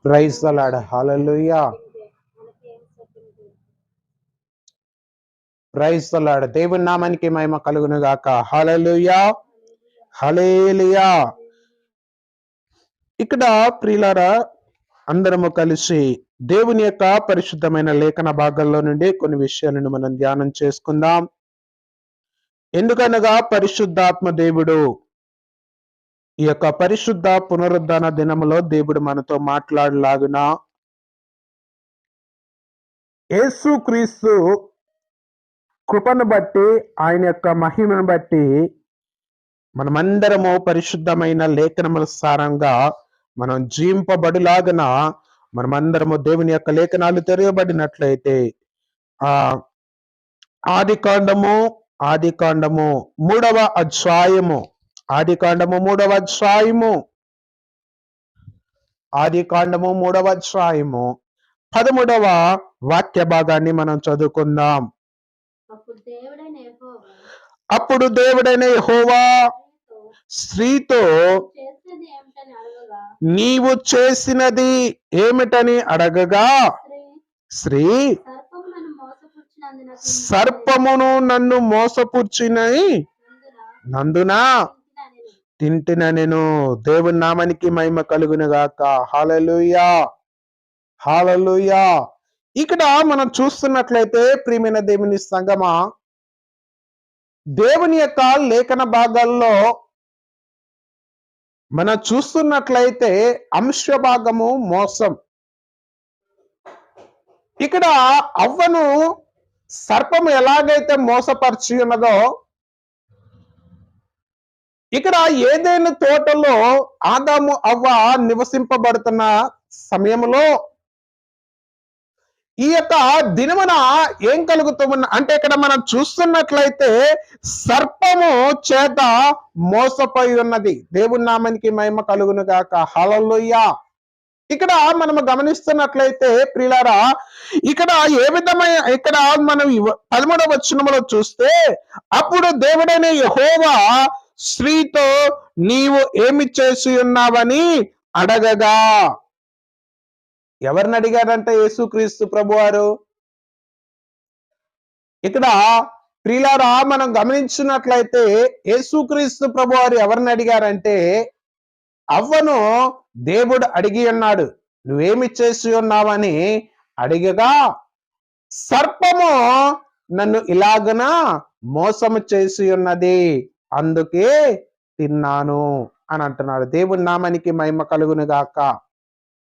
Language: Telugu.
Praise the Lord. Hallelujah. Praise the Lord. దేవుని నామానికి మహిమ కలుగును గాక. హల్లెలూయా, హల్లెలూయా. ఇక్కడ ప్రియులారా, అందరము కలిసి దేవుని యొక్క పరిశుద్ధమైన లేఖన భాగాల్లో నుండి కొన్ని విషయాలను మనం ధ్యానం చేసుకుందాం. ఎందుకనగా పరిశుద్ధాత్మ దేవుడు ఈ యొక్క పరిశుద్ధ పునరుద్ధాన దినములో దేవుడు మనతో మాట్లాడలాగున యేసుక్రీస్తు కృపను బట్టి, ఆయన యొక్క మహిమను బట్టి మనమందరము పరిశుద్ధమైన లేఖనముల సారంగా మనం జీవింపబడిలాగన మనమందరము దేవుని యొక్క లేఖనాలు తెరవబడినట్లయితే ఆది కాండము 3వ అధ్యాయము, ఆది కాండము 3వ అధ్యాయము 13వ వాక్య భాగాన్ని మనం చదువుకుందాం. అప్పుడు దేవుడైన యెహోవా స్త్రీతో నీవు చేసినది ఏమిటని అడగగా, స్త్రీ సర్పమును నన్ను మోసపుచ్చినందున తింటిన నేను. దేవుని నామానికి మహిమ కలుగును గాక. హల్లెలూయా, హల్లెలూయా. ఇక్కడ మనం చూస్తున్నట్లయితే ప్రియమైన దేవుని సంగమా, దేవుని యొక్క లేఖన భాగాల్లో మనం చూస్తున్నట్లయితే అంశ భాగము మోసం. ఇక్కడ అవ్వను సర్పము ఎలాగైతే మోసపరిచి ఉన్నదో, ఇక్కడ ఏదైనా తోటలో ఆదాము అవ్వ నివసింపబడుతున్న సమయంలో ఈ యొక్క దినమున ఏం కలుగుతున్న అంటే, ఇక్కడ మనం చూస్తున్నట్లయితే సర్పము చేత మోసపోయి ఉన్నది. దేవుని నామానికి మహిమ కలుగును గాక. హల్లెలూయా. ఇక్కడ మనము గమనిస్తున్నట్లయితే ప్రియులారా, ఇక్కడ ఏ విధమైన, ఇక్కడ మనం 13వ వచనములో చూస్తే, అప్పుడు దేవుడైన యెహోవా స్త్రీతో నీవు ఏమి చేసి ఉన్నావని అడగగా. ఎవరిని అడిగారంటే యేసుక్రీస్తు ప్రభువారు. ఇక్కడ ప్రియులారా మనం గమనించినట్లయితే యేసుక్రీస్తు ప్రభువారు ఎవరిని అడిగారంటే అవ్వను దేవుడు అడిగి ఉన్నాడు, నువ్వేమి చేసి ఉన్నావని అడిగగా, సర్పము నన్ను ఇలాగన మోసము చేసి ఉన్నది, అందుకే తిన్నాను అని అంటున్నాడు. దేవుని నామానికి మహిమ కలుగును గాక.